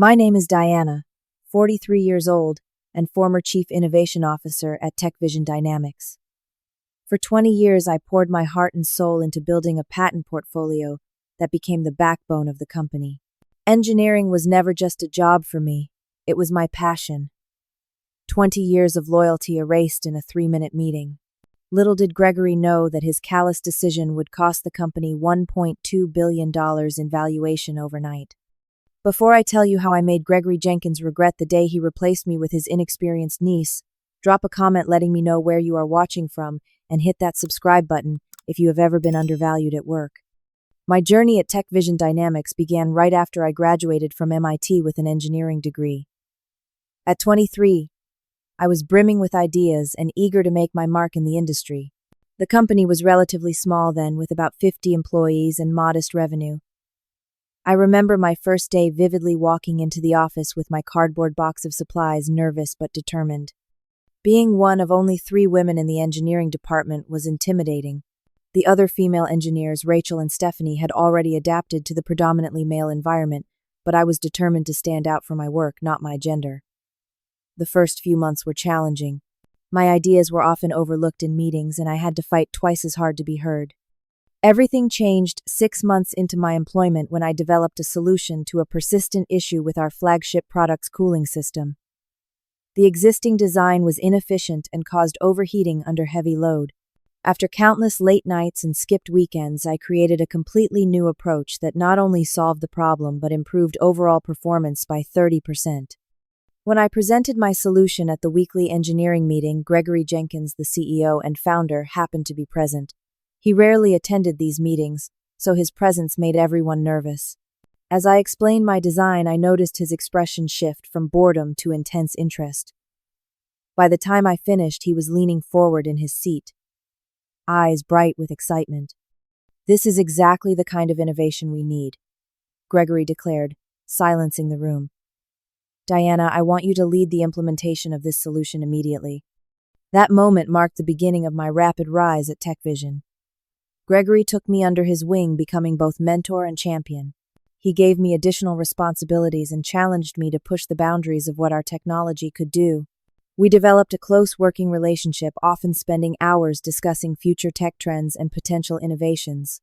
My name is Diana, 43 years old, and former Chief Innovation Officer at TechVision Dynamics. For 20 years, I poured my heart and soul into building a patent portfolio that became the backbone of the company. Engineering was never just a job for me, it was my passion. 20 years of loyalty erased in a 3-minute meeting. Little did Gregory know that his callous decision would cost the company $1.2 billion in valuation overnight. Before I tell you how I made Gregory Jenkins regret the day he replaced me with his inexperienced niece, drop a comment letting me know where you are watching from and hit that subscribe button if you have ever been undervalued at work. My journey at TechVision Dynamics began right after I graduated from MIT with an engineering degree. At 23, I was brimming with ideas and eager to make my mark in the industry. The company was relatively small then, with about 50 employees and modest revenue. I remember my first day vividly, walking into the office with my cardboard box of supplies, nervous but determined. Being one of only 3 women in the engineering department was intimidating. The other female engineers, Rachel and Stephanie, had already adapted to the predominantly male environment, but I was determined to stand out for my work, not my gender. The first few months were challenging. My ideas were often overlooked in meetings, and I had to fight twice as hard to be heard. Everything changed 6 months into my employment when I developed a solution to a persistent issue with our flagship product's cooling system. The existing design was inefficient and caused overheating under heavy load. After countless late nights and skipped weekends, I created a completely new approach that not only solved the problem but improved overall performance by 30%. When I presented my solution at the weekly engineering meeting, Gregory Jenkins, the CEO and founder, happened to be present. He rarely attended these meetings, so his presence made everyone nervous. As I explained my design, I noticed his expression shift from boredom to intense interest. By the time I finished, he was leaning forward in his seat, eyes bright with excitement. "This is exactly the kind of innovation we need," Gregory declared, silencing the room. "Diana, I want you to lead the implementation of this solution immediately." That moment marked the beginning of my rapid rise at TechVision. Gregory took me under his wing, becoming both mentor and champion. He gave me additional responsibilities and challenged me to push the boundaries of what our technology could do. We developed a close working relationship, often spending hours discussing future tech trends and potential innovations.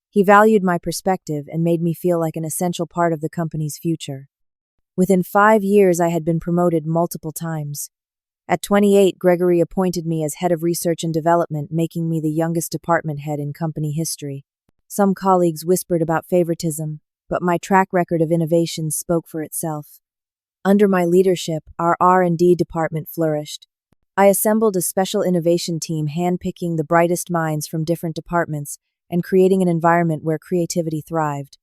He valued my perspective and made me feel like an essential part of the company's future. Within 5 years, I had been promoted multiple times. At 28, Gregory appointed me as head of research and development, making me the youngest department head in company history. Some colleagues whispered about favoritism, but my track record of innovation spoke for itself. Under my leadership, our R&D department flourished. I assembled a special innovation team, handpicking the brightest minds from different departments and creating an environment where creativity thrived.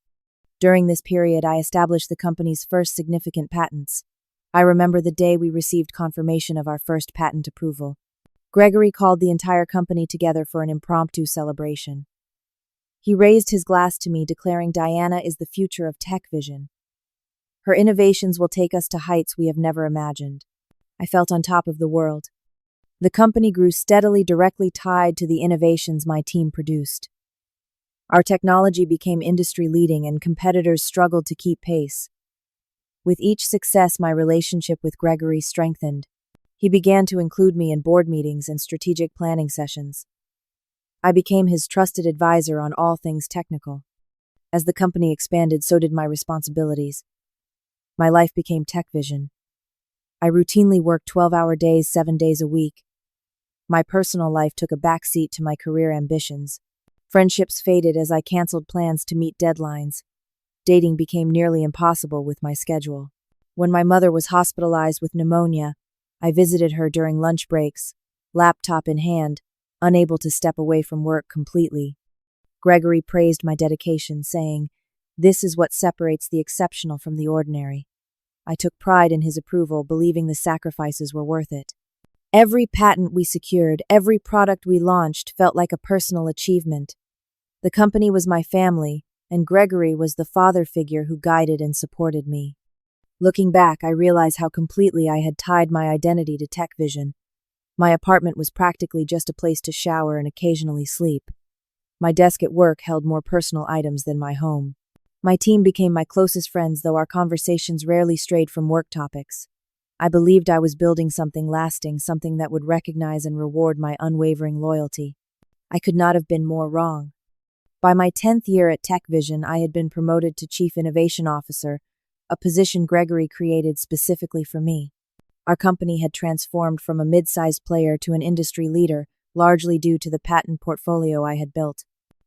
During this period, I established the company's first significant patents. I remember the day we received confirmation of our first patent approval. Gregory called the entire company together for an impromptu celebration. He raised his glass to me, declaring, "Diana is the future of TechVision. Her innovations will take us to heights we have never imagined." I felt on top of the world. The company grew steadily, directly tied to the innovations my team produced. Our technology became industry-leading, and competitors struggled to keep pace. With each success, my relationship with Gregory strengthened. He began to include me in board meetings and strategic planning sessions. I became his trusted advisor on all things technical. As the company expanded, so did my responsibilities. My life became TechVision. I routinely worked 12-hour days, 7 days a week. My personal life took a backseat to my career ambitions. Friendships faded as I canceled plans to meet deadlines. Dating became nearly impossible with my schedule. When my mother was hospitalized with pneumonia, I visited her during lunch breaks, laptop in hand, unable to step away from work completely. Gregory praised my dedication, saying, "This is what separates the exceptional from the ordinary." I took pride in his approval, believing the sacrifices were worth it. Every patent we secured, every product we launched felt like a personal achievement. The company was my family, and Gregory was the father figure who guided and supported me. Looking back, I realize how completely I had tied my identity to TechVision. My apartment was practically just a place to shower and occasionally sleep. My desk at work held more personal items than my home. My team became my closest friends, though our conversations rarely strayed from work topics. I believed I was building something lasting, something that would recognize and reward my unwavering loyalty. I could not have been more wrong. By my 10th year at TechVision, I had been promoted to Chief Innovation Officer, a position Gregory created specifically for me. Our company had transformed from a mid-sized player to an industry leader, largely due to the patent portfolio I had built.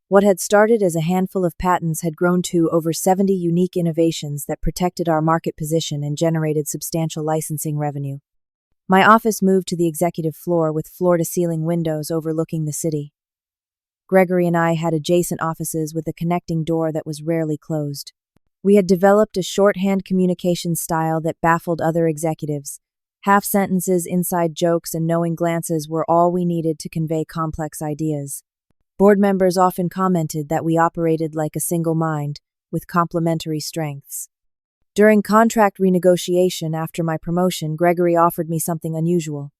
What had started as a handful of patents had grown to over 70 unique innovations that protected our market position and generated substantial licensing revenue. My office moved to the executive floor with floor-to-ceiling windows overlooking the city. Gregory and I had adjacent offices with a connecting door that was rarely closed. We had developed a shorthand communication style that baffled other executives. Half sentences, inside jokes, and knowing glances were all we needed to convey complex ideas. Board members often commented that we operated like a single mind, with complementary strengths. During contract renegotiation after my promotion, Gregory offered me something unusual.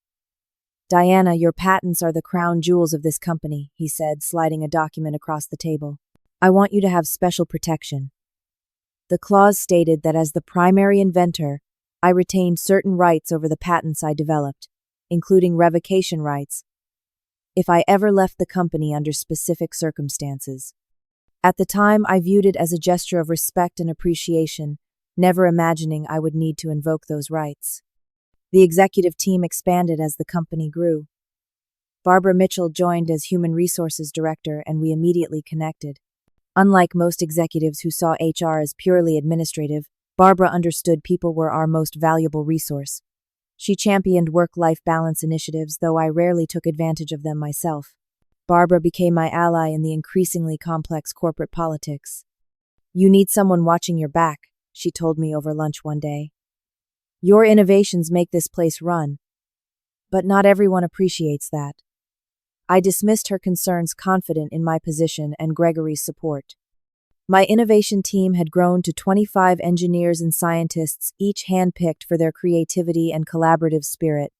"Diana, your patents are the crown jewels of this company," he said, sliding a document across the table. "I want you to have special protection." The clause stated that as the primary inventor, I retained certain rights over the patents I developed, including revocation rights, if I ever left the company under specific circumstances. At the time, I viewed it as a gesture of respect and appreciation, never imagining I would need to invoke those rights. The executive team expanded as the company grew. Barbara Mitchell joined as Human Resources Director, and we immediately connected. Unlike most executives who saw HR as purely administrative, Barbara understood people were our most valuable resource. She championed work-life balance initiatives, though I rarely took advantage of them myself. Barbara became my ally in the increasingly complex corporate politics. "You need someone watching your back," she told me over lunch one day. "Your innovations make this place run. But not everyone appreciates that." I dismissed her concerns, confident in my position and Gregory's support. My innovation team had grown to 25 engineers and scientists, each handpicked for their creativity and collaborative spirit.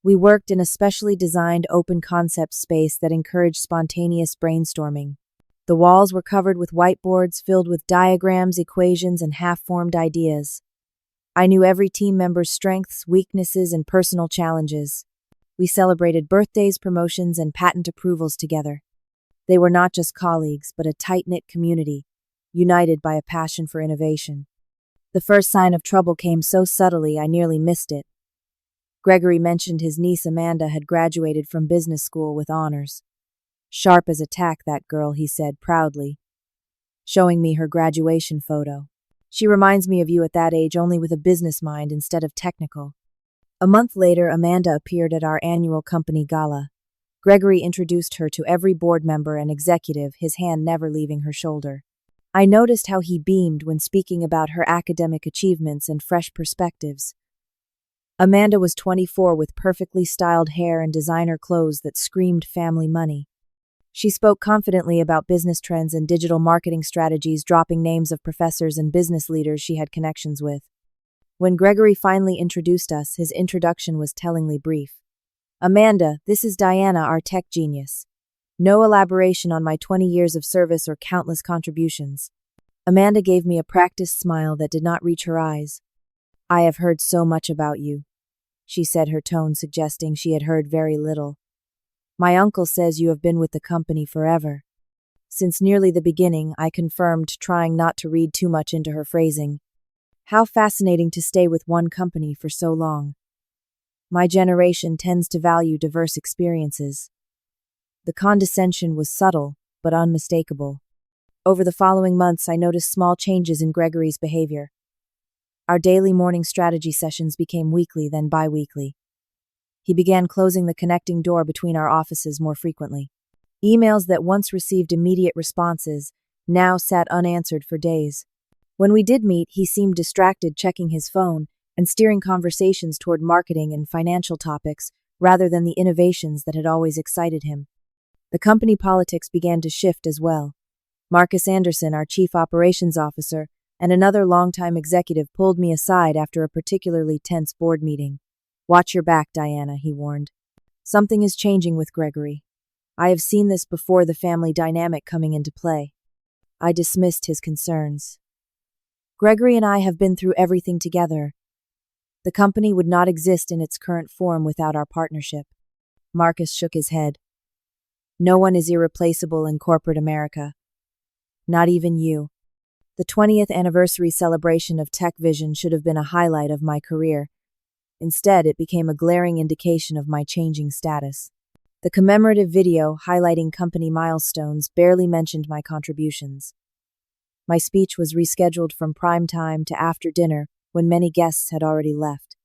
We worked in a specially designed open concept space that encouraged spontaneous brainstorming. The walls were covered with whiteboards filled with diagrams, equations, and half-formed ideas. I knew every team member's strengths, weaknesses, and personal challenges. We celebrated birthdays, promotions, and patent approvals together. They were not just colleagues, but a tight-knit community, united by a passion for innovation. The first sign of trouble came so subtly I nearly missed it. Gregory mentioned his niece Amanda had graduated from business school with honors. "Sharp as a tack, that girl," he said proudly, showing me her graduation photo. "She reminds me of you at that age, only with a business mind instead of technical." A month later, Amanda appeared at our annual company gala. Gregory introduced her to every board member and executive, his hand never leaving her shoulder. I noticed how he beamed when speaking about her academic achievements and fresh perspectives. Amanda was 24 with perfectly styled hair and designer clothes that screamed family money. She spoke confidently about business trends and digital marketing strategies, dropping names of professors and business leaders she had connections with. When Gregory finally introduced us, his introduction was tellingly brief. "Amanda, this is Diana, our tech genius." No elaboration on my 20 years of service or countless contributions. Amanda gave me a practiced smile that did not reach her eyes. "I have heard so much about you," she said, her tone suggesting she had heard very little. "My uncle says you have been with the company forever." Since nearly the beginning, I confirmed, trying not to read too much into her phrasing. How fascinating to stay with one company for so long. My generation tends to value diverse experiences. The condescension was subtle, but unmistakable. Over the following months, I noticed small changes in Gregory's behavior. Our daily morning strategy sessions became weekly, then bi-weekly. He began closing the connecting door between our offices more frequently. Emails that once received immediate responses now sat unanswered for days. When we did meet, he seemed distracted, checking his phone and steering conversations toward marketing and financial topics rather than the innovations that had always excited him. The company politics began to shift as well. Marcus Anderson, our chief operations officer, and another longtime executive pulled me aside after a particularly tense board meeting. "Watch your back, Diana," he warned. "Something is changing with Gregory. I have seen this before, the family dynamic coming into play." I dismissed his concerns. Gregory and I have been through everything together. The company would not exist in its current form without our partnership. Marcus shook his head. No one is irreplaceable in corporate America. Not even you. The 20th anniversary celebration of TechVision should have been a highlight of my career. Instead, it became a glaring indication of my changing status. The commemorative video, highlighting company milestones, barely mentioned my contributions. My speech was rescheduled from prime time to after dinner, when many guests had already left.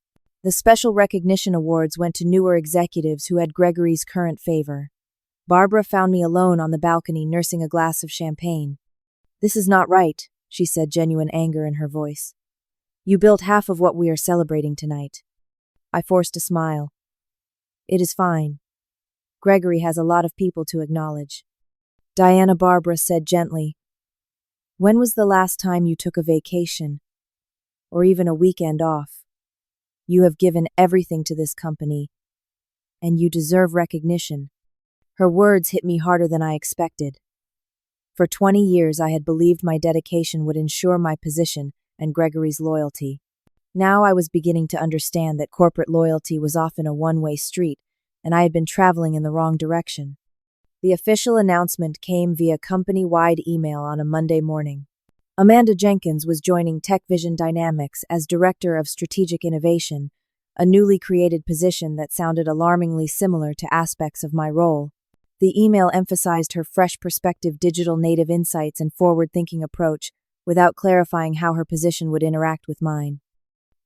The special recognition awards went to newer executives who had Gregory's current favor. Barbara found me alone on the balcony nursing a glass of champagne. "This is not right," she said, genuine anger in her voice. "You built half of what we are celebrating tonight." I forced a smile. "It is fine. Gregory has a lot of people to acknowledge." Diana, Barbara said gently, "When was the last time you took a vacation? Or even a weekend off? You have given everything to this company, and you deserve recognition." Her words hit me harder than I expected. For 20 years I had believed my dedication would ensure my position and Gregory's loyalty. Now I was beginning to understand that corporate loyalty was often a one-way street, and I had been traveling in the wrong direction. The official announcement came via company-wide email on a Monday morning. Amanda Jenkins was joining TechVision Dynamics as Director of Strategic Innovation, a newly created position that sounded alarmingly similar to aspects of my role. The email emphasized her fresh perspective, digital native insights, and forward-thinking approach, without clarifying how her position would interact with mine.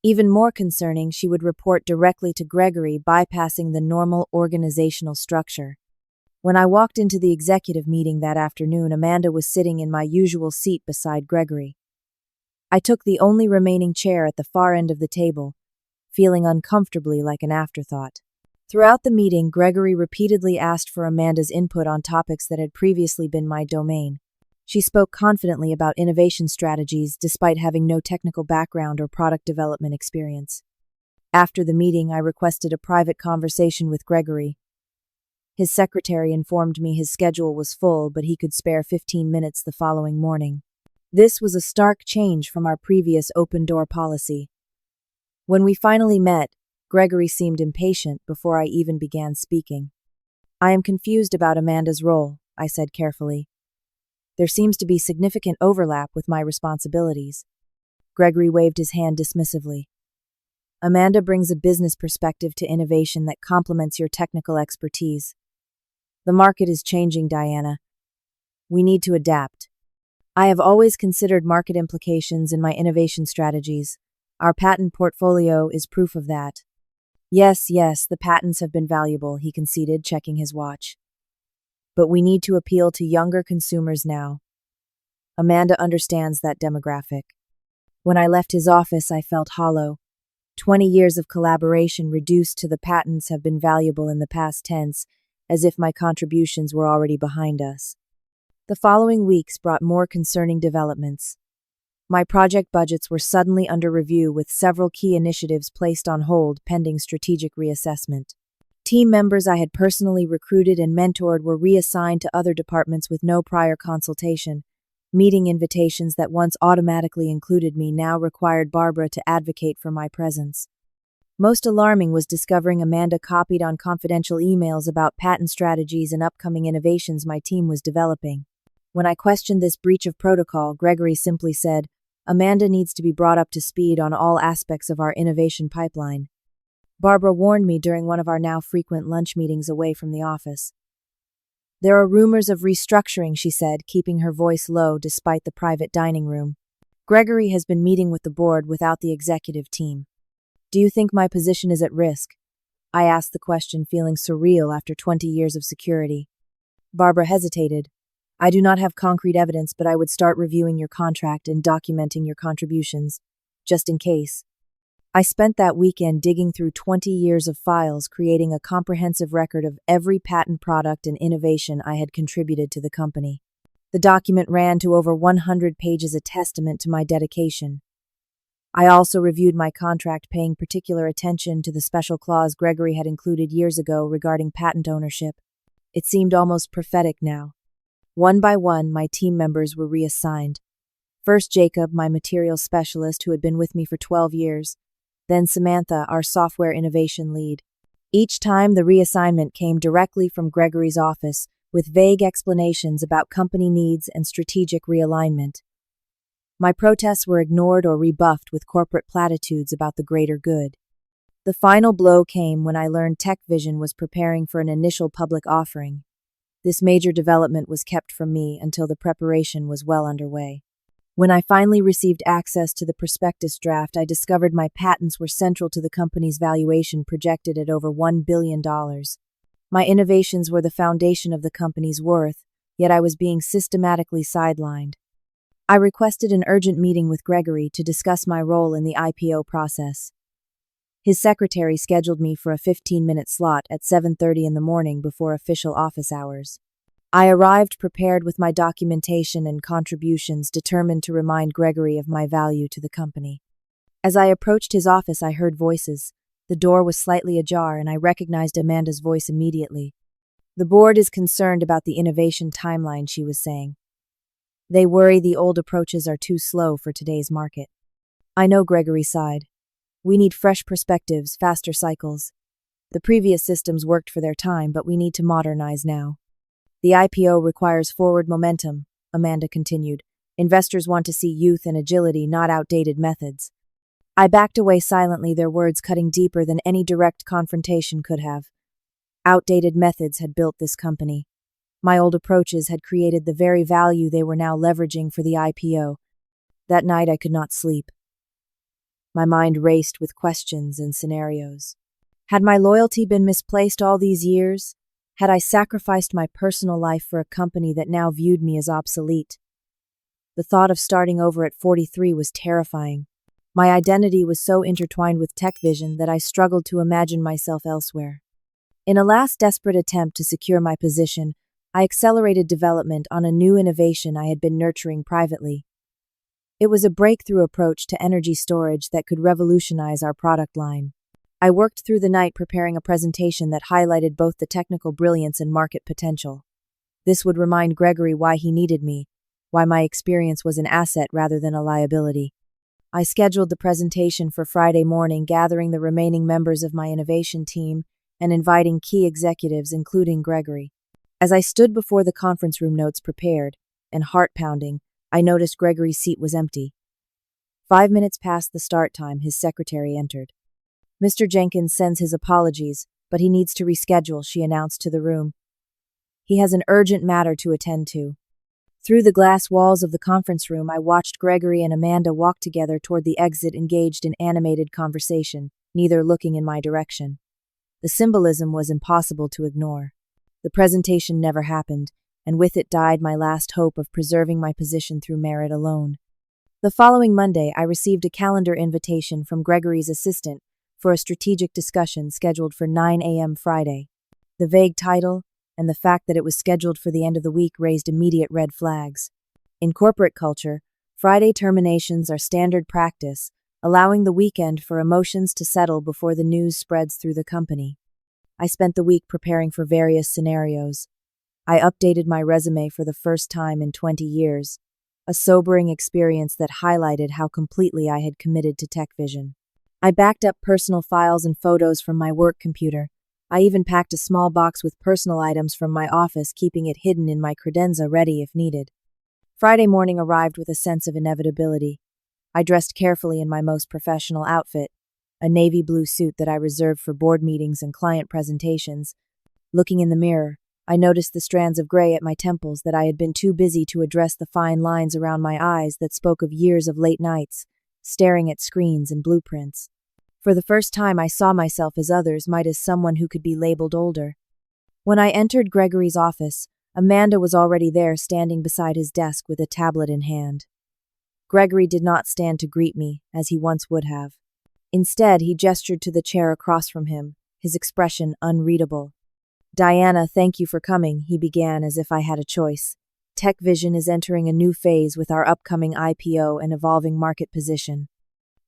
Even more concerning, she would report directly to Gregory, bypassing the normal organizational structure. When I walked into the executive meeting that afternoon, Amanda was sitting in my usual seat beside Gregory. I took the only remaining chair at the far end of the table, feeling uncomfortably like an afterthought. Throughout the meeting, Gregory repeatedly asked for Amanda's input on topics that had previously been my domain. She spoke confidently about innovation strategies despite having no technical background or product development experience. After the meeting, I requested a private conversation with Gregory. His secretary informed me his schedule was full, but he could spare 15 minutes the following morning. This was a stark change from our previous open-door policy. When we finally met, Gregory seemed impatient before I even began speaking. "I am confused about Amanda's role," I said carefully. "There seems to be significant overlap with my responsibilities." Gregory waved his hand dismissively. "Amanda brings a business perspective to innovation that complements your technical expertise. The market is changing, Diana. We need to adapt. I have always considered market implications in my innovation strategies. Our patent portfolio is proof of that." Yes, the patents have been valuable," he conceded, checking his watch. "But we need to appeal to younger consumers now. Amanda understands that demographic." When I left his office, I felt hollow. 20 years of collaboration reduced to the patents have been valuable in the past tense, as if my contributions were already behind us. The following weeks brought more concerning developments. My project budgets were suddenly under review, with several key initiatives placed on hold pending strategic reassessment. Team members I had personally recruited and mentored were reassigned to other departments with no prior consultation. Meeting invitations that once automatically included me now required Barbara to advocate for my presence. Most alarming was discovering Amanda copied on confidential emails about patent strategies and upcoming innovations my team was developing. When I questioned this breach of protocol, Gregory simply said, "Amanda needs to be brought up to speed on all aspects of our innovation pipeline." Barbara warned me during one of our now frequent lunch meetings away from the office. "There are rumors of restructuring," she said, keeping her voice low despite the private dining room. "Gregory has been meeting with the board without the executive team. Do you think my position is at risk?" I asked the question, feeling surreal after 20 years of security. Barbara hesitated. "I do not have concrete evidence, but I would start reviewing your contract and documenting your contributions, just in case." I spent that weekend digging through 20 years of files, creating a comprehensive record of every patent product and innovation I had contributed to the company. The document ran to over 100 pages, a testament to my dedication. I also reviewed my contract, paying particular attention to the special clause Gregory had included years ago regarding patent ownership. It seemed almost prophetic now. One by one, my team members were reassigned. First Jacob, my materials specialist who had been with me for 12 years, then Samantha, our software innovation lead. Each time, the reassignment came directly from Gregory's office, with vague explanations about company needs and strategic realignment. My protests were ignored or rebuffed with corporate platitudes about the greater good. The final blow came when I learned TechVision was preparing for an initial public offering. This major development was kept from me until the preparation was well underway. When I finally received access to the prospectus draft, I discovered my patents were central to the company's valuation, projected at over $1 billion. My innovations were the foundation of the company's worth, yet I was being systematically sidelined. I requested an urgent meeting with Gregory to discuss my role in the IPO process. His secretary scheduled me for a 15-minute slot at 7:30 in the morning before official office hours. I arrived prepared with my documentation and contributions, determined to remind Gregory of my value to the company. As I approached his office, I heard voices. The door was slightly ajar, and I recognized Amanda's voice immediately. "The board is concerned about the innovation timeline," she was saying. "They worry the old approaches are too slow for today's market." I know, Gregory sighed. "We need fresh perspectives, faster cycles. The previous systems worked for their time, but we need to modernize now." "The IPO requires forward momentum," Amanda continued. "Investors want to see youth and agility, not outdated methods." I backed away silently, their words cutting deeper than any direct confrontation could have. Outdated methods had built this company. My old approaches had created the very value they were now leveraging for the IPO. That night I could not sleep. My mind raced with questions and scenarios. Had my loyalty been misplaced all these years? Had I sacrificed my personal life for a company that now viewed me as obsolete? The thought of starting over at 43 was terrifying. My identity was so intertwined with TechVision that I struggled to imagine myself elsewhere. In a last desperate attempt to secure my position, I accelerated development on a new innovation I had been nurturing privately. It was a breakthrough approach to energy storage that could revolutionize our product line. I worked through the night preparing a presentation that highlighted both the technical brilliance and market potential. This would remind Gregory why he needed me, why my experience was an asset rather than a liability. I scheduled the presentation for Friday morning, gathering the remaining members of my innovation team and inviting key executives, including Gregory. As I stood before the conference room, notes prepared and heart pounding, I noticed Gregory's seat was empty. 5 minutes past the start time, his secretary entered. "Mr. Jenkins sends his apologies, but he needs to reschedule," she announced to the room. "He has an urgent matter to attend to." Through the glass walls of the conference room, I watched Gregory and Amanda walk together toward the exit, engaged in animated conversation, neither looking in my direction. The symbolism was impossible to ignore. The presentation never happened, and with it died my last hope of preserving my position through merit alone. The following Monday, I received a calendar invitation from Gregory's assistant for a strategic discussion scheduled for 9 a.m. Friday. The vague title and the fact that it was scheduled for the end of the week raised immediate red flags. In corporate culture, Friday terminations are standard practice, allowing the weekend for emotions to settle before the news spreads through the company. I spent the week preparing for various scenarios. I updated my resume for the first time in 20 years, a sobering experience that highlighted how completely I had committed to TechVision. I backed up personal files and photos from my work computer. I even packed a small box with personal items from my office, keeping it hidden in my credenza ready if needed. Friday morning arrived with a sense of inevitability. I dressed carefully in my most professional outfit, a navy blue suit that I reserved for board meetings and client presentations. Looking in the mirror, I noticed the strands of gray at my temples that I had been too busy to address the fine lines around my eyes that spoke of years of late nights, staring at screens and blueprints. For the first time, I saw myself as others might, as someone who could be labeled older. When I entered Gregory's office, Amanda was already there, standing beside his desk with a tablet in hand. Gregory did not stand to greet me, as he once would have. Instead, he gestured to the chair across from him, his expression unreadable. "Diana, thank you for coming," he began as if I had a choice. "TechVision is entering a new phase with our upcoming IPO and evolving market position."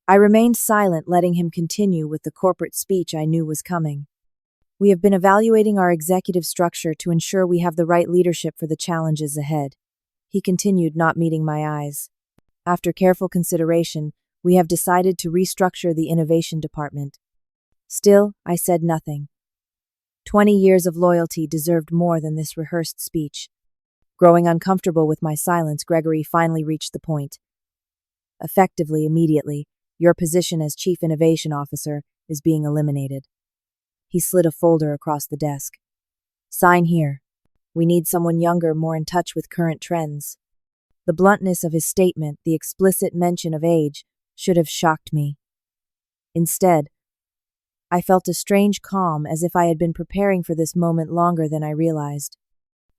I remained silent, letting him continue with the corporate speech I knew was coming. We have been evaluating our executive structure to ensure we have the right leadership for the challenges ahead. He continued, not meeting my eyes. After careful consideration, we have decided to restructure the innovation department. Still, I said nothing. 20 years of loyalty deserved more than this rehearsed speech. Growing uncomfortable with my silence, Gregory finally reached the point. Effectively, immediately, your position as Chief Innovation Officer is being eliminated. He slid a folder across the desk. Sign here. We need someone younger, more in touch with current trends. The bluntness of his statement, the explicit mention of age, should have shocked me. Instead, I felt a strange calm, as if I had been preparing for this moment longer than I realized.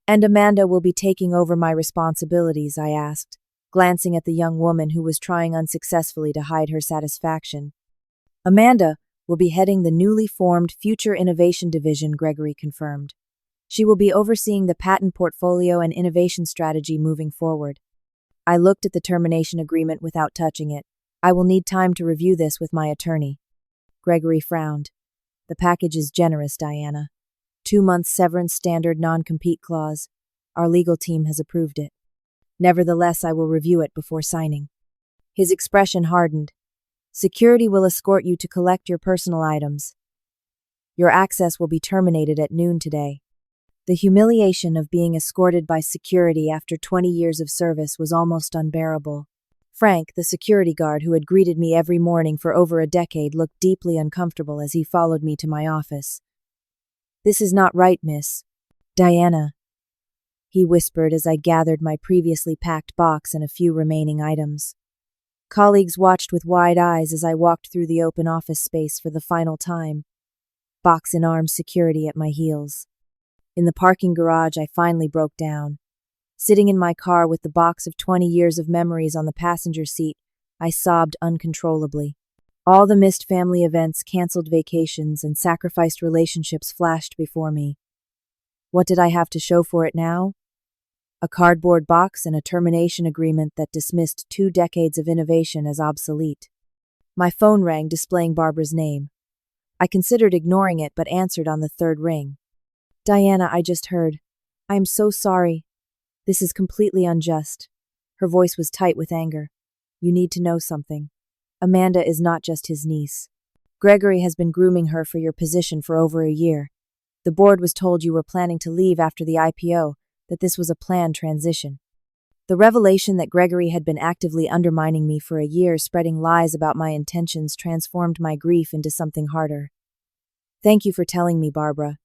And Amanda will be taking over my responsibilities, I asked, glancing at the young woman who was trying unsuccessfully to hide her satisfaction. Amanda will be heading the newly formed Future Innovation Division, Gregory confirmed. She will be overseeing the patent portfolio and innovation strategy moving forward. I looked at the termination agreement without touching it. I will need time to review this with my attorney. Gregory frowned. The package is generous, Diana. 2 months severance, standard non-compete clause. Our legal team has approved it. Nevertheless, I will review it before signing. His expression hardened. Security will escort you to collect your personal items. Your access will be terminated at noon today. The humiliation of being escorted by security after 20 years of service was almost unbearable. Frank, the security guard who had greeted me every morning for over a decade, looked deeply uncomfortable as he followed me to my office. This is not right, miss. Diana, he whispered as I gathered my previously packed box and a few remaining items. Colleagues watched with wide eyes as I walked through the open office space for the final time. Box in arms, security at my heels. In the parking garage, I finally broke down. Sitting in my car with the box of 20 years of memories on the passenger seat, I sobbed uncontrollably. All the missed family events, canceled vacations, and sacrificed relationships flashed before me. What did I have to show for it now? A cardboard box and a termination agreement that dismissed 2 decades of innovation as obsolete. My phone rang, displaying Barbara's name. I considered ignoring it, but answered on the 3rd ring. Diana, I just heard. I am so sorry. This is completely unjust. Her voice was tight with anger. You need to know something. Amanda is not just his niece. Gregory has been grooming her for your position for over a year. The board was told you were planning to leave after the IPO, that this was a planned transition. The revelation that Gregory had been actively undermining me for a year, spreading lies about my intentions, transformed my grief into something harder. Thank you for telling me, Barbara.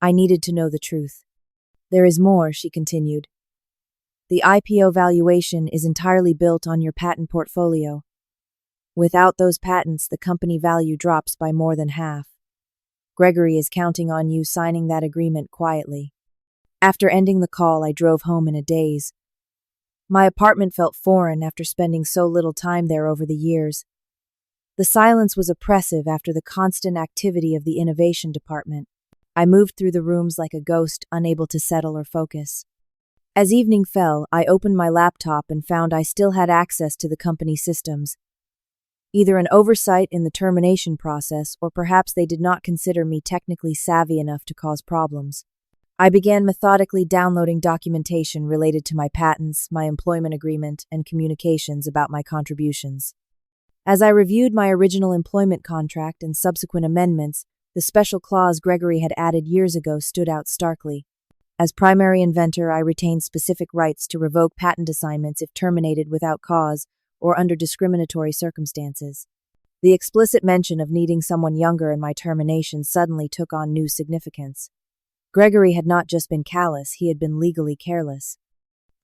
I needed to know the truth. There is more, she continued. The IPO valuation is entirely built on your patent portfolio. Without those patents, the company value drops by more than half. Gregory is counting on you signing that agreement quietly. After ending the call, I drove home in a daze. My apartment felt foreign after spending so little time there over the years. The silence was oppressive after the constant activity of the innovation department. I moved through the rooms like a ghost, unable to settle or focus. As evening fell, I opened my laptop and found I still had access to the company systems. Either an oversight in the termination process, or perhaps they did not consider me technically savvy enough to cause problems. I began methodically downloading documentation related to my patents, my employment agreement, and communications about my contributions. As I reviewed my original employment contract and subsequent amendments, the special clause Gregory had added years ago stood out starkly. As primary inventor, I retained specific rights to revoke patent assignments if terminated without cause or under discriminatory circumstances. The explicit mention of needing someone younger in my termination suddenly took on new significance. Gregory had not just been callous, he had been legally careless.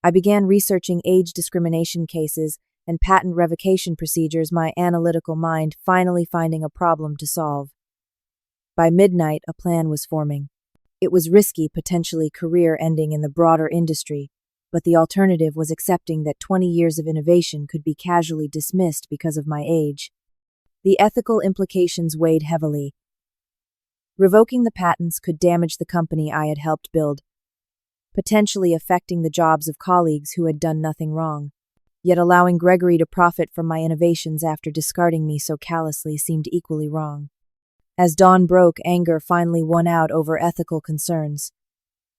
I began researching age discrimination cases and patent revocation procedures, my analytical mind finally finding a problem to solve. By midnight, a plan was forming. It was risky, potentially career-ending in the broader industry, but the alternative was accepting that 20 years of innovation could be casually dismissed because of my age. The ethical implications weighed heavily. Revoking the patents could damage the company I had helped build, potentially affecting the jobs of colleagues who had done nothing wrong. Yet allowing Gregory to profit from my innovations after discarding me so callously seemed equally wrong. As dawn broke, anger finally won out over ethical concerns.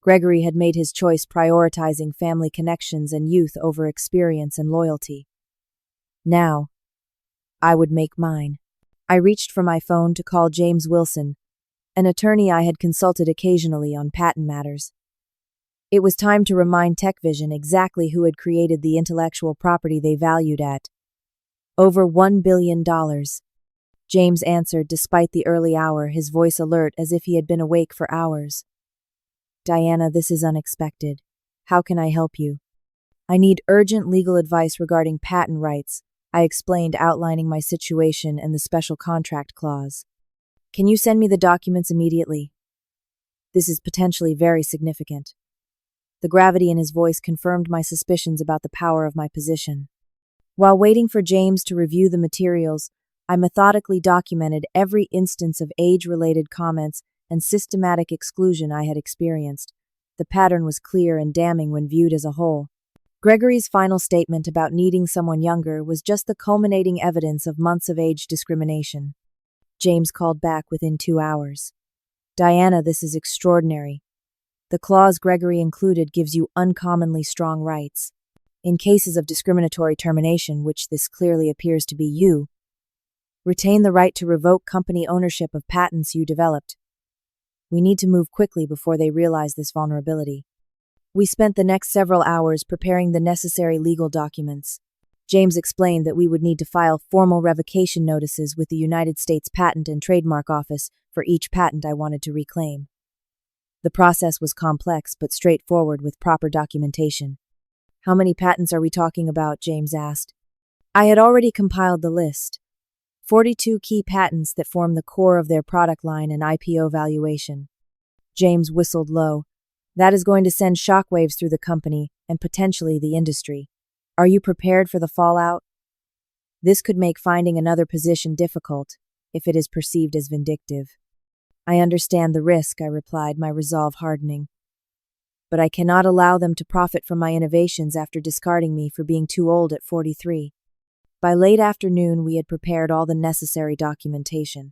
Gregory had made his choice, prioritizing family connections and youth over experience and loyalty. Now, I would make mine. I reached for my phone to call James Wilson, an attorney I had consulted occasionally on patent matters. It was time to remind TechVision exactly who had created the intellectual property they valued at over $1 billion. James answered despite the early hour, his voice alert as if he had been awake for hours. Diana, this is unexpected. How can I help you? I need urgent legal advice regarding patent rights, I explained, outlining my situation and the special contract clause. Can you send me the documents immediately? This is potentially very significant. The gravity in his voice confirmed my suspicions about the power of my position. While waiting for James to review the materials, I methodically documented every instance of age-related comments and systematic exclusion I had experienced. The pattern was clear and damning when viewed as a whole. Gregory's final statement about needing someone younger was just the culminating evidence of months of age discrimination. James called back within 2 hours. Diana, this is extraordinary. The clause Gregory included gives you uncommonly strong rights. In cases of discriminatory termination, which this clearly appears to be you, retain the right to revoke company ownership of patents you developed. We need to move quickly before they realize this vulnerability. We spent the next several hours preparing the necessary legal documents. James explained that we would need to file formal revocation notices with the United States Patent and Trademark Office for each patent I wanted to reclaim. The process was complex but straightforward with proper documentation. How many patents are we talking about? James asked. I had already compiled the list. 42 key patents that form the core of their product line and IPO valuation. James whistled low. That is going to send shockwaves through the company and potentially the industry. Are you prepared for the fallout? This could make finding another position difficult if it is perceived as vindictive. I understand the risk, I replied, my resolve hardening. But I cannot allow them to profit from my innovations after discarding me for being too old at 43. By late afternoon, we had prepared all the necessary documentation.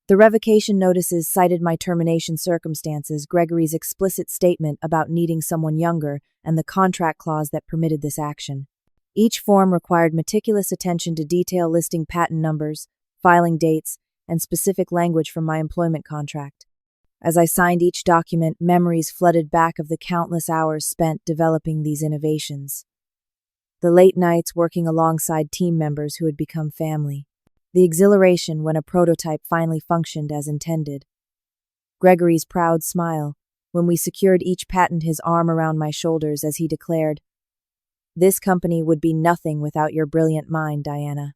The revocation notices cited my termination circumstances, Gregory's explicit statement about needing someone younger, and the contract clause that permitted this action. Each form required meticulous attention to detail, listing patent numbers, filing dates, and specific language from my employment contract. As I signed each document, memories flooded back of the countless hours spent developing these innovations. The late nights working alongside team members who had become family. The exhilaration when a prototype finally functioned as intended. Gregory's proud smile when we secured each patent, his arm around my shoulders as he declared, "This company would be nothing without your brilliant mind, Diana."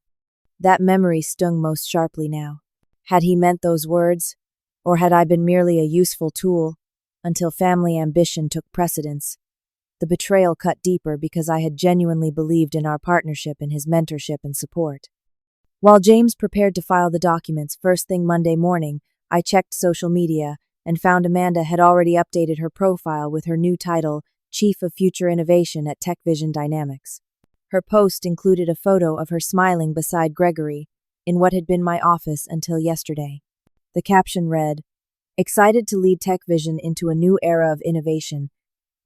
That memory stung most sharply now. Had he meant those words, or had I been merely a useful tool until family ambition took precedence? The betrayal cut deeper because I had genuinely believed in our partnership and his mentorship and support. While James prepared to file the documents first thing Monday morning, I checked social media and found Amanda had already updated her profile with her new title, Chief of Future Innovation at TechVision Dynamics. Her post included a photo of her smiling beside Gregory in what had been my office until yesterday. The caption read, "Excited to lead TechVision into a new era of innovation.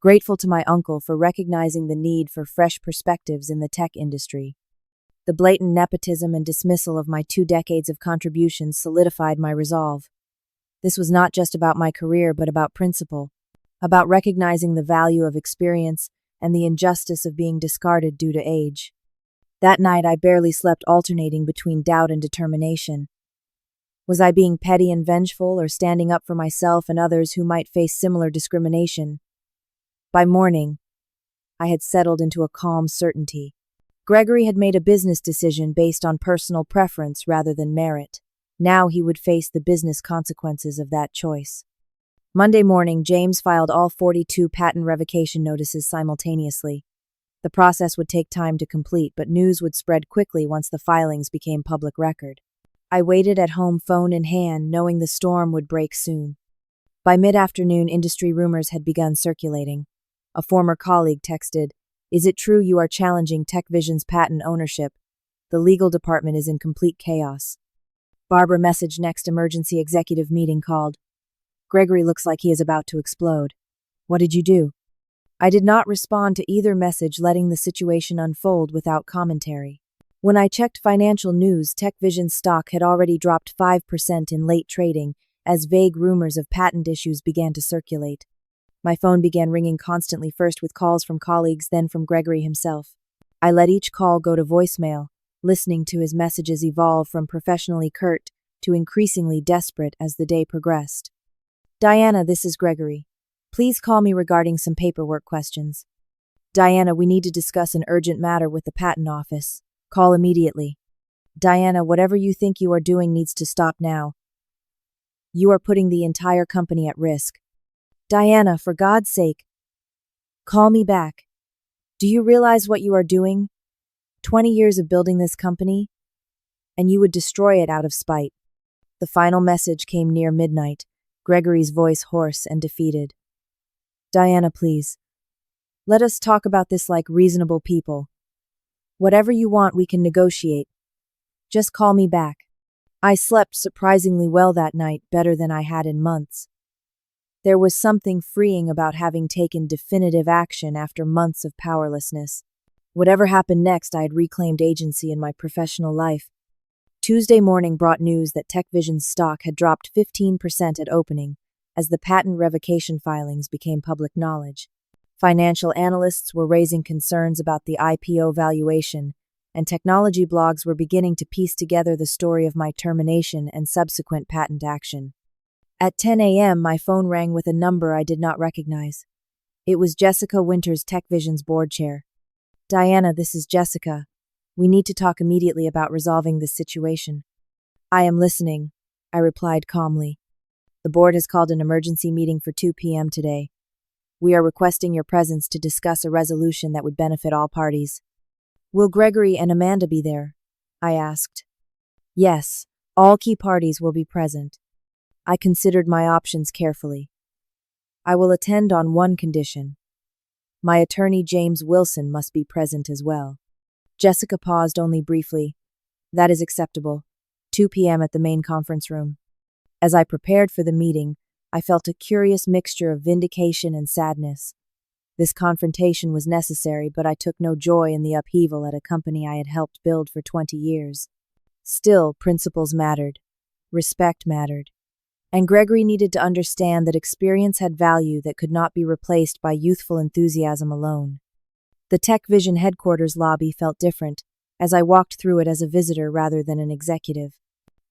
Grateful to my uncle for recognizing the need for fresh perspectives in the tech industry." The blatant nepotism and dismissal of my 2 decades of contributions solidified my resolve. This was not just about my career, but about principle, about recognizing the value of experience and the injustice of being discarded due to age. That night, I barely slept, alternating between doubt and determination. Was I being petty and vengeful, or standing up for myself and others who might face similar discrimination? By morning, I had settled into a calm certainty. Gregory had made a business decision based on personal preference rather than merit. Now he would face the business consequences of that choice. Monday morning, James filed all 42 patent revocation notices simultaneously. The process would take time to complete, but news would spread quickly once the filings became public record. I waited at home, phone in hand, knowing the storm would break soon. By mid-afternoon, industry rumors had begun circulating. A former colleague texted, "Is it true you are challenging TechVision's patent ownership? The legal department is in complete chaos." Barbara messaged next emergency executive meeting called. Gregory looks like he is about to explode. What did you do? I did not respond to either message, letting the situation unfold without commentary. When I checked financial news, TechVision stock had already dropped 5% in late trading as vague rumors of patent issues began to circulate. My phone began ringing constantly, first with calls from colleagues, then from Gregory himself. I let each call go to voicemail, listening to his messages evolve from professionally curt to increasingly desperate as the day progressed. Diana, this is Gregory. Please call me regarding some paperwork questions. Diana, we need to discuss an urgent matter with the patent office. Call immediately. Diana, whatever you think you are doing needs to stop now. You are putting the entire company at risk. Diana, for God's sake. Call me back. Do you realize what you are doing? 20 years of building this company? And you would destroy it out of spite. The final message came near midnight, Gregory's voice hoarse and defeated. Diana, please. Let us talk about this like reasonable people. Whatever you want, we can negotiate. Just call me back. I slept surprisingly well that night, better than I had in months. There was something freeing about having taken definitive action after months of powerlessness. Whatever happened next, I had reclaimed agency in my professional life. Tuesday morning brought news that TechVision's stock had dropped 15% at opening, as the patent revocation filings became public knowledge. Financial analysts were raising concerns about the IPO valuation, and technology blogs were beginning to piece together the story of my termination and subsequent patent action. At 10 a.m., my phone rang with a number I did not recognize. It was Jessica Winters, TechVision's board chair. Diana, this is Jessica. We need to talk immediately about resolving this situation. I am listening, I replied calmly. The board has called an emergency meeting for 2 p.m. today. We are requesting your presence to discuss a resolution that would benefit all parties. Will Gregory and Amanda be there? I asked. Yes, all key parties will be present. I considered my options carefully. I will attend on one condition. My attorney James Wilson must be present as well. Jessica paused only briefly. That is acceptable. 2 p.m. at the main conference room. As I prepared for the meeting, I felt a curious mixture of vindication and sadness. This confrontation was necessary, but I took no joy in the upheaval at a company I had helped build for 20 years. Still, principles mattered. Respect mattered. And Gregory needed to understand that experience had value that could not be replaced by youthful enthusiasm alone. The TechVision headquarters lobby felt different, as I walked through it as a visitor rather than an executive.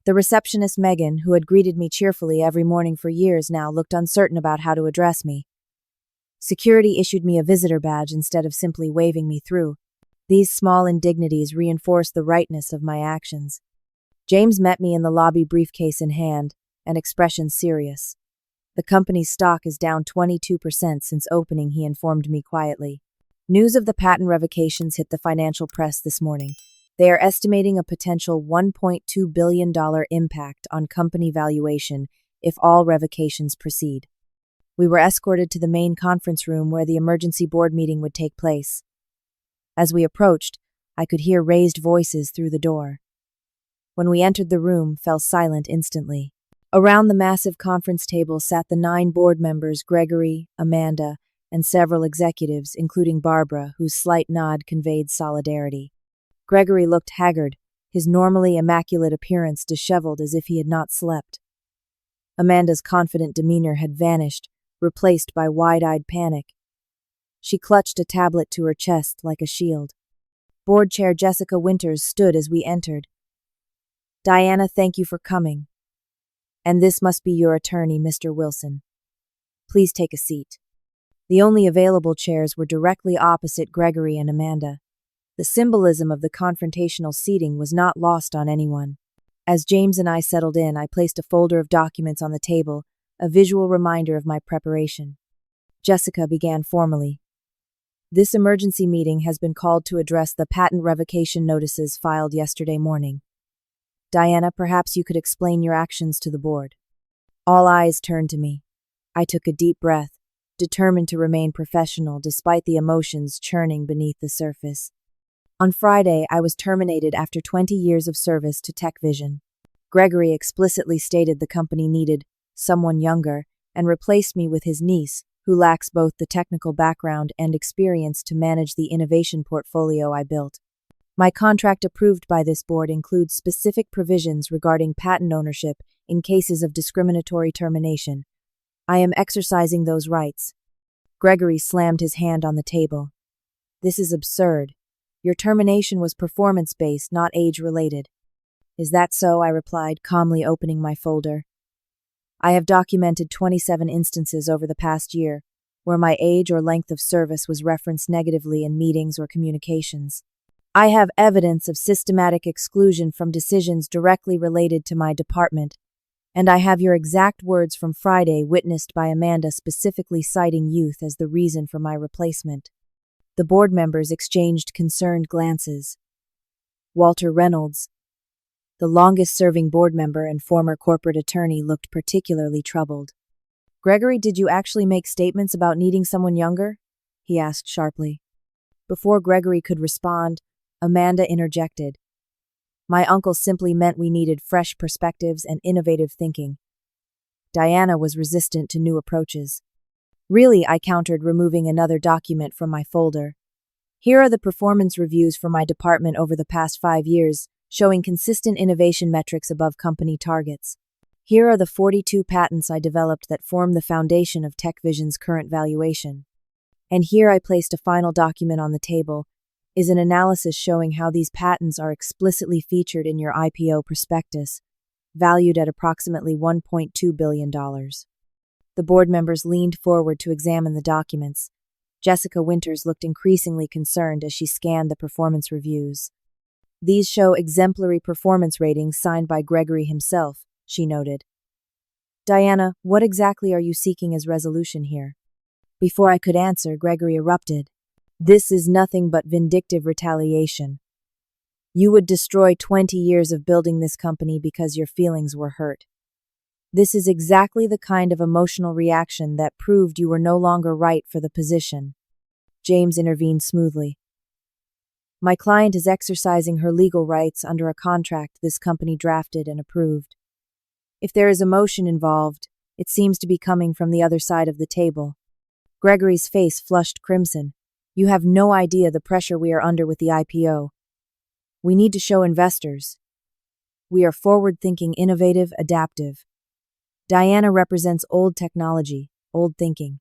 The receptionist Megan, who had greeted me cheerfully every morning for years now, looked uncertain about how to address me. Security issued me a visitor badge instead of simply waving me through. These small indignities reinforced the rightness of my actions. James met me in the lobby, briefcase in hand, an expression serious. The company's stock is down 22% since opening, he informed me quietly. News of the patent revocations hit the financial press this morning. They are estimating a potential $1.2 billion impact on company valuation if all revocations proceed. We were escorted to the main conference room where the emergency board meeting would take place. As we approached, I could hear raised voices through the door. When we entered the room, fell silent instantly. Around the massive conference table sat the 9 board members, Gregory, Amanda, and several executives, including Barbara, whose slight nod conveyed solidarity. Gregory looked haggard, his normally immaculate appearance disheveled as if he had not slept. Amanda's confident demeanor had vanished, replaced by wide-eyed panic. She clutched a tablet to her chest like a shield. Board Chair Jessica Winters stood as we entered. Diana, thank you for coming. And this must be your attorney, Mr. Wilson. Please take a seat. The only available chairs were directly opposite Gregory and Amanda. The symbolism of the confrontational seating was not lost on anyone. As James and I settled in, I placed a folder of documents on the table, a visual reminder of my preparation. Jessica began formally. This emergency meeting has been called to address the patent revocation notices filed yesterday morning. Diana, perhaps you could explain your actions to the board. All eyes turned to me. I took a deep breath, determined to remain professional despite the emotions churning beneath the surface. On Friday, I was terminated after 20 years of service to TechVision. Gregory explicitly stated the company needed someone younger and replaced me with his niece, who lacks both the technical background and experience to manage the innovation portfolio I built. My contract approved by this board includes specific provisions regarding patent ownership in cases of discriminatory termination. I am exercising those rights. Gregory slammed his hand on the table. This is absurd. Your termination was performance-based, not age-related. Is that so? I replied, calmly opening my folder. I have documented 27 instances over the past year where my age or length of service was referenced negatively in meetings or communications. I have evidence of systematic exclusion from decisions directly related to my department, and I have your exact words from Friday witnessed by Amanda specifically citing youth as the reason for my replacement. The board members exchanged concerned glances. Walter Reynolds, the longest-serving board member and former corporate attorney, looked particularly troubled. Gregory, did you actually make statements about needing someone younger? He asked sharply. Before Gregory could respond, Amanda interjected. My uncle simply meant we needed fresh perspectives and innovative thinking. Diana was resistant to new approaches. Really, I countered, removing another document from my folder. Here are the performance reviews for my department over the past 5 years, showing consistent innovation metrics above company targets. Here are the 42 patents I developed that form the foundation of TechVision's current valuation. And here I placed a final document on the table, is an analysis showing how these patents are explicitly featured in your IPO prospectus, valued at approximately $1.2 billion. The board members leaned forward to examine the documents. Jessica Winters looked increasingly concerned as she scanned the performance reviews. These show exemplary performance ratings signed by Gregory himself, she noted. Diana, what exactly are you seeking as resolution here? Before I could answer, Gregory erupted. This is nothing but vindictive retaliation. You would destroy 20 years of building this company because your feelings were hurt. This is exactly the kind of emotional reaction that proved you were no longer right for the position. James intervened smoothly. My client is exercising her legal rights under a contract this company drafted and approved. If there is emotion involved, it seems to be coming from the other side of the table. Gregory's face flushed crimson. You have no idea the pressure we are under with the IPO. We need to show investors. We are forward-thinking, innovative, adaptive. Diana represents old technology, old thinking.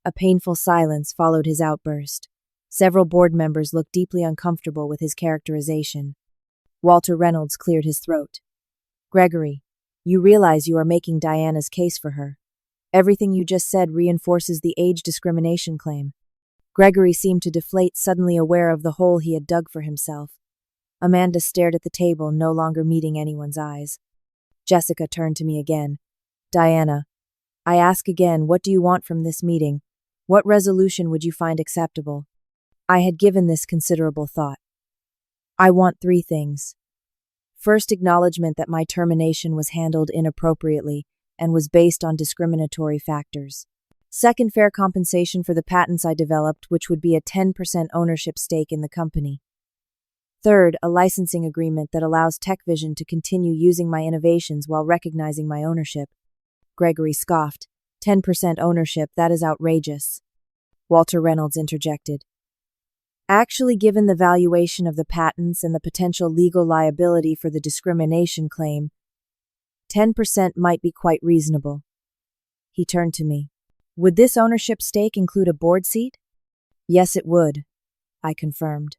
A painful silence followed his outburst. Several board members looked deeply uncomfortable with his characterization. Walter Reynolds cleared his throat. Gregory, you realize you are making Diana's case for her. Everything you just said reinforces the age discrimination claim. Gregory seemed to deflate, suddenly aware of the hole he had dug for himself. Amanda stared at the table, no longer meeting anyone's eyes. Jessica turned to me again. Diana, I ask again, what do you want from this meeting? What resolution would you find acceptable? I had given this considerable thought. I want 3 things. First, acknowledgement that my termination was handled inappropriately and was based on discriminatory factors. Second, fair compensation for the patents I developed, which would be a 10% ownership stake in the company. Third, a licensing agreement that allows TechVision to continue using my innovations while recognizing my ownership. Gregory scoffed. 10% ownership, that is outrageous. Walter Reynolds interjected. Actually, given the valuation of the patents and the potential legal liability for the discrimination claim, 10% might be quite reasonable. He turned to me. Would this ownership stake include a board seat? Yes, it would, I confirmed.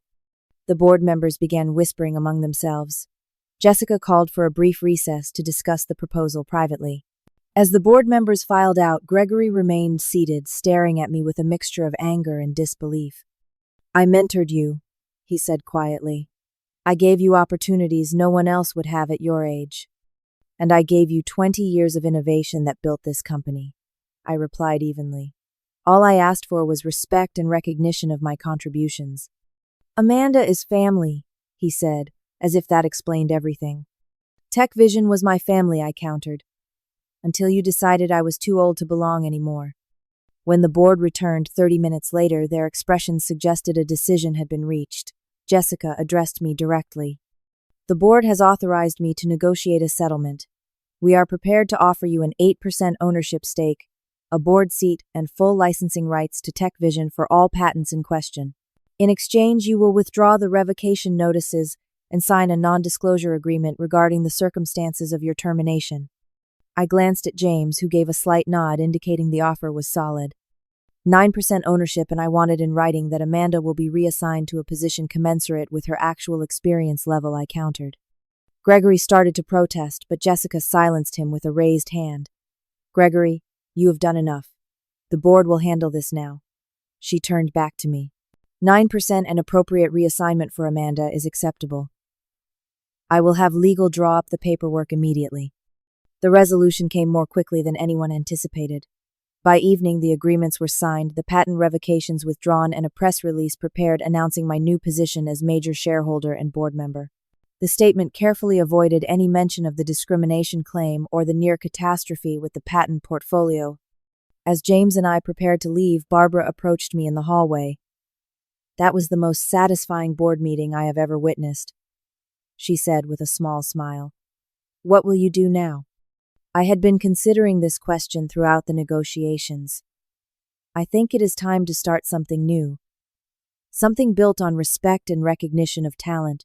The board members began whispering among themselves. Jessica called for a brief recess to discuss the proposal privately. As the board members filed out, Gregory remained seated, staring at me with a mixture of anger and disbelief. I mentored you, he said quietly. I gave you opportunities no one else would have at your age. And I gave you 20 years of innovation that built this company, I replied evenly. All I asked for was respect and recognition of my contributions. Amanda is family, he said, as if that explained everything. TechVision was my family, I countered. Until you decided I was too old to belong anymore. When the board returned 30 minutes later, their expressions suggested a decision had been reached. Jessica addressed me directly. The board has authorized me to negotiate a settlement. We are prepared to offer you an 8% ownership stake, a board seat, and full licensing rights to TechVision for all patents in question. In exchange, you will withdraw the revocation notices and sign a non-disclosure agreement regarding the circumstances of your termination. I glanced at James, who gave a slight nod indicating the offer was solid. 9% ownership, and I wanted in writing that Amanda will be reassigned to a position commensurate with her actual experience level, I countered. Gregory started to protest, but Jessica silenced him with a raised hand. Gregory, you have done enough. The board will handle this now. She turned back to me. 9% and appropriate reassignment for Amanda is acceptable. I will have legal draw up the paperwork immediately. The resolution came more quickly than anyone anticipated. By evening, the agreements were signed, the patent revocations withdrawn, and a press release prepared announcing my new position as major shareholder and board member. The statement carefully avoided any mention of the discrimination claim or the near catastrophe with the patent portfolio. As James and I prepared to leave, Barbara approached me in the hallway. That was the most satisfying board meeting I have ever witnessed, she said with a small smile. What will you do now? I had been considering this question throughout the negotiations. I think it is time to start something new. Something built on respect and recognition of talent,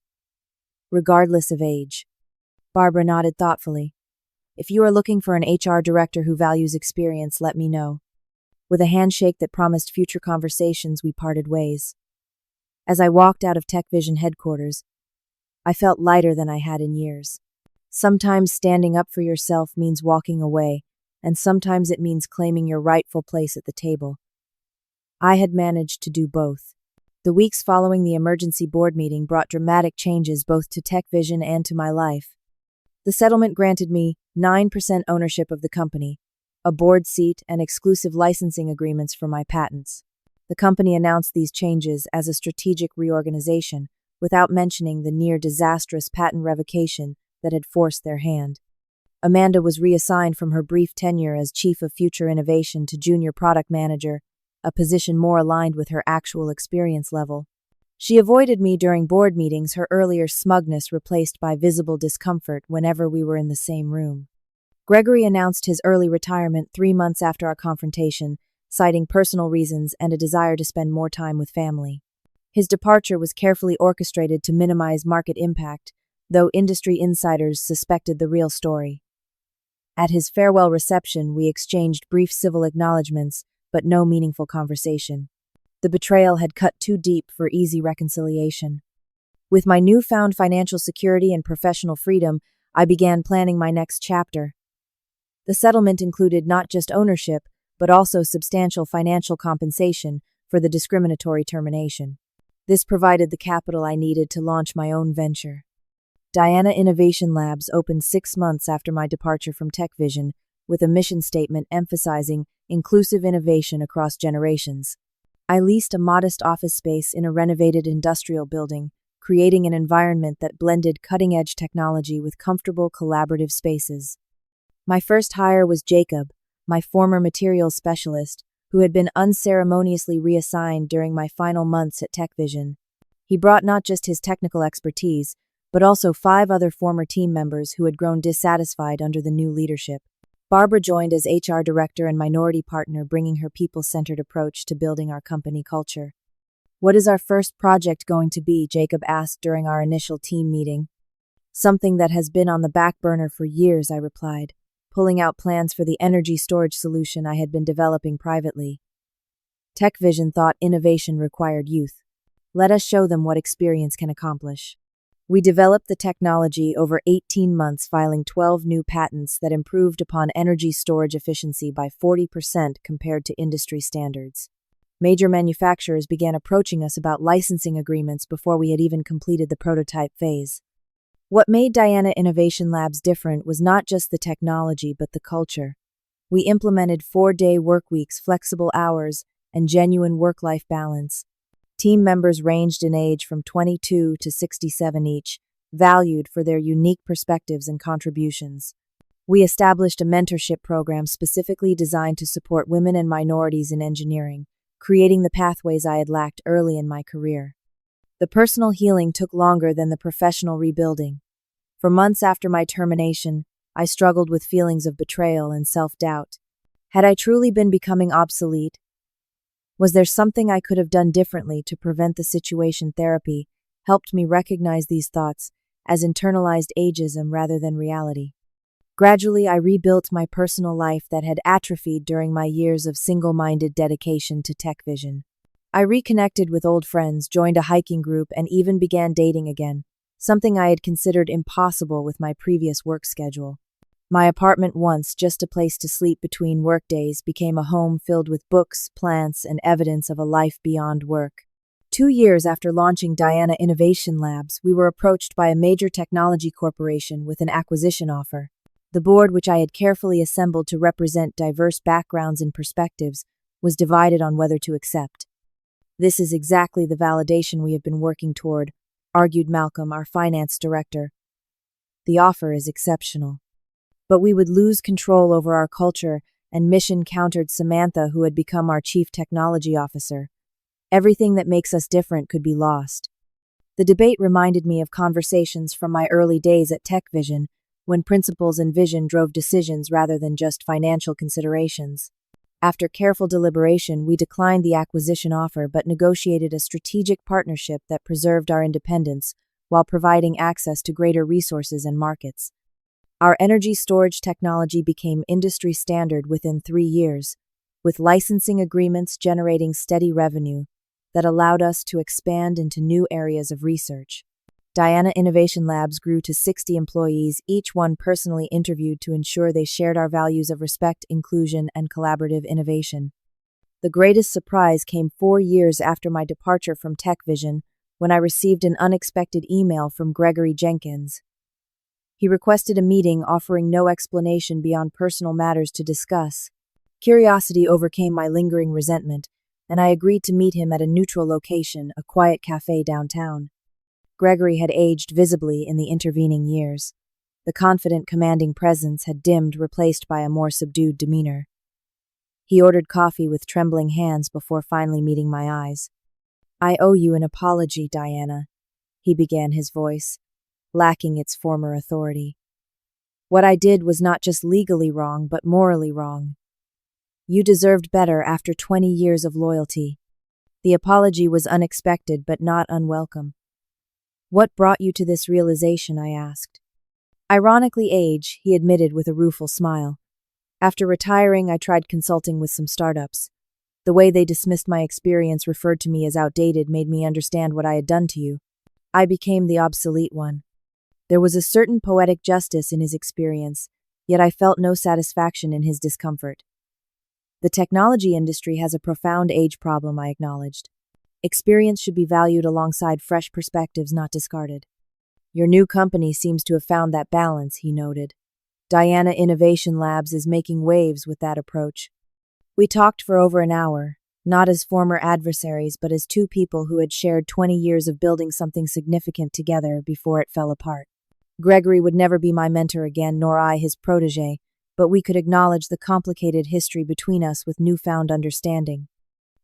regardless of age. Barbara nodded thoughtfully. If you are looking for an HR director who values experience, let me know. With a handshake that promised future conversations, we parted ways. As I walked out of TechVision headquarters, I felt lighter than I had in years. Sometimes standing up for yourself means walking away, and sometimes it means claiming your rightful place at the table. I had managed to do both. The weeks following the emergency board meeting brought dramatic changes both to TechVision and to my life. The settlement granted me 9% ownership of the company, a board seat, and exclusive licensing agreements for my patents. The company announced these changes as a strategic reorganization, without mentioning the near-disastrous patent revocation that had forced their hand. Amanda was reassigned from her brief tenure as Chief of Future Innovation to Junior Product Manager, a position more aligned with her actual experience level. She avoided me during board meetings, her earlier smugness replaced by visible discomfort whenever we were in the same room. Gregory announced his early retirement 3 months after our confrontation, citing personal reasons and a desire to spend more time with family. His departure was carefully orchestrated to minimize market impact, though industry insiders suspected the real story. At his farewell reception, we exchanged brief civil acknowledgments, but no meaningful conversation. The betrayal had cut too deep for easy reconciliation. With my newfound financial security and professional freedom, I began planning my next chapter. The settlement included not just ownership, but also substantial financial compensation for the discriminatory termination. This provided the capital I needed to launch my own venture. Diana Innovation Labs opened 6 months after my departure from TechVision, with a mission statement emphasizing inclusive innovation across generations. I leased a modest office space in a renovated industrial building, creating an environment that blended cutting-edge technology with comfortable collaborative spaces. My first hire was Jacob, my former materials specialist, who had been unceremoniously reassigned during my final months at TechVision. He brought not just his technical expertise, but also 5 other former team members who had grown dissatisfied under the new leadership. Barbara joined as HR director and minority partner, bringing her people-centered approach to building our company culture. What is our first project going to be? Jacob asked during our initial team meeting. Something that has been on the back burner for years, I replied, pulling out plans for the energy storage solution I had been developing privately. TechVision thought innovation required youth. Let us show them what experience can accomplish. We developed the technology over 18 months, filing 12 new patents that improved upon energy storage efficiency by 40% compared to industry standards. Major manufacturers began approaching us about licensing agreements before we had even completed the prototype phase. What made Diana Innovation Labs different was not just the technology but the culture. We implemented 4-day work weeks, flexible hours, and genuine work-life balance. Team members ranged in age from 22 to 67 each, valued for their unique perspectives and contributions. We established a mentorship program specifically designed to support women and minorities in engineering, creating the pathways I had lacked early in my career. The personal healing took longer than the professional rebuilding. For months after my termination, I struggled with feelings of betrayal and self-doubt. Had I truly been becoming obsolete? Was there something I could have done differently to prevent the situation? Therapy helped me recognize these thoughts as internalized ageism rather than reality. Gradually, I rebuilt my personal life that had atrophied during my years of single-minded dedication to TechVision. I reconnected with old friends, joined a hiking group, and even began dating again, something I had considered impossible with my previous work schedule. My apartment, once just a place to sleep between workdays, became a home filled with books, plants, and evidence of a life beyond work. 2 years after launching Diana Innovation Labs, we were approached by a major technology corporation with an acquisition offer. The board, which I had carefully assembled to represent diverse backgrounds and perspectives, was divided on whether to accept. "This is exactly the validation we have been working toward," argued Malcolm, our finance director. "The offer is exceptional. But we would lose control over our culture and mission," countered Samantha, who had become our chief technology officer. "Everything that makes us different could be lost." The debate reminded me of conversations from my early days at TechVision, when principles and vision drove decisions rather than just financial considerations. After careful deliberation, we declined the acquisition offer but negotiated a strategic partnership that preserved our independence while providing access to greater resources and markets. Our energy storage technology became industry standard within 3 years, with licensing agreements generating steady revenue that allowed us to expand into new areas of research. Diana Innovation Labs grew to 60 employees, each one personally interviewed to ensure they shared our values of respect, inclusion, and collaborative innovation. The greatest surprise came 4 years after my departure from TechVision, when I received an unexpected email from Gregory Jenkins. He requested a meeting, offering no explanation beyond personal matters to discuss. Curiosity overcame my lingering resentment, and I agreed to meet him at a neutral location, a quiet cafe downtown. Gregory had aged visibly in the intervening years. The confident, commanding presence had dimmed, replaced by a more subdued demeanor. He ordered coffee with trembling hands before finally meeting my eyes. "I owe you an apology, Diana," he began, his voice lacking its former authority. "What I did was not just legally wrong, but morally wrong. You deserved better after 20 years of loyalty." The apology was unexpected but not unwelcome. "What brought you to this realization?" I asked. "Ironically, age," he admitted with a rueful smile. "After retiring, I tried consulting with some startups. The way they dismissed my experience, referred to me as outdated, made me understand what I had done to you. I became the obsolete one." There was a certain poetic justice in his experience, yet I felt no satisfaction in his discomfort. "The technology industry has a profound age problem," I acknowledged. "Experience should be valued alongside fresh perspectives, not discarded." "Your new company seems to have found that balance," he noted. "Diana Innovation Labs is making waves with that approach." We talked for over an hour, not as former adversaries, but as two people who had shared 20 years of building something significant together before it fell apart. Gregory would never be my mentor again, nor I his protege, but we could acknowledge the complicated history between us with newfound understanding.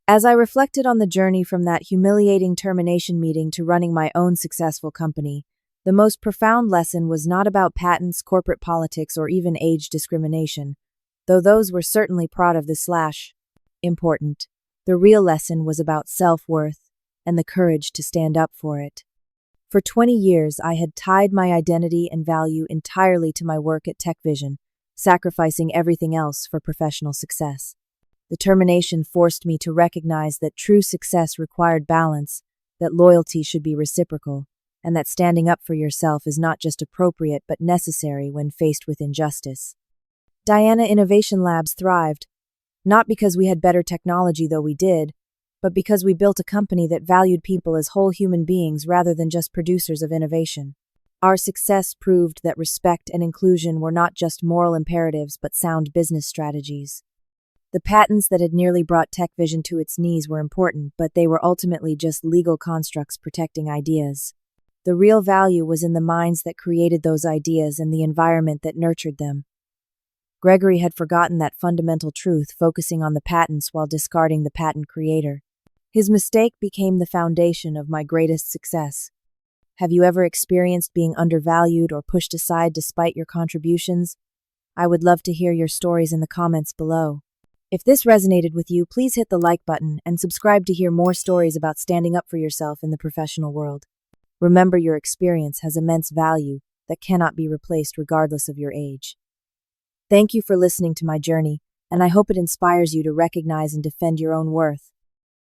As I reflected on the journey from that humiliating termination meeting to running my own successful company, the most profound lesson was not about patents, corporate politics, or even age discrimination, though those were certainly part of the important. The real lesson was about self-worth and the courage to stand up for it. For 20 years, I had tied my identity and value entirely to my work at TechVision, sacrificing everything else for professional success. The termination forced me to recognize that true success required balance, that loyalty should be reciprocal, and that standing up for yourself is not just appropriate but necessary when faced with injustice. Diana Innovation Labs thrived, not because we had better technology, though we did, but because we built a company that valued people as whole human beings rather than just producers of innovation. Our success proved that respect and inclusion were not just moral imperatives but sound business strategies. The patents that had nearly brought TechVision to its knees were important, but they were ultimately just legal constructs protecting ideas. The real value was in the minds that created those ideas and the environment that nurtured them. Gregory had forgotten that fundamental truth, focusing on the patents while discarding the patent creator. His mistake became the foundation of my greatest success. Have you ever experienced being undervalued or pushed aside despite your contributions? I would love to hear your stories in the comments below. If this resonated with you, please hit the like button and subscribe to hear more stories about standing up for yourself in the professional world. Remember, your experience has immense value that cannot be replaced regardless of your age. Thank you for listening to my journey, and I hope it inspires you to recognize and defend your own worth.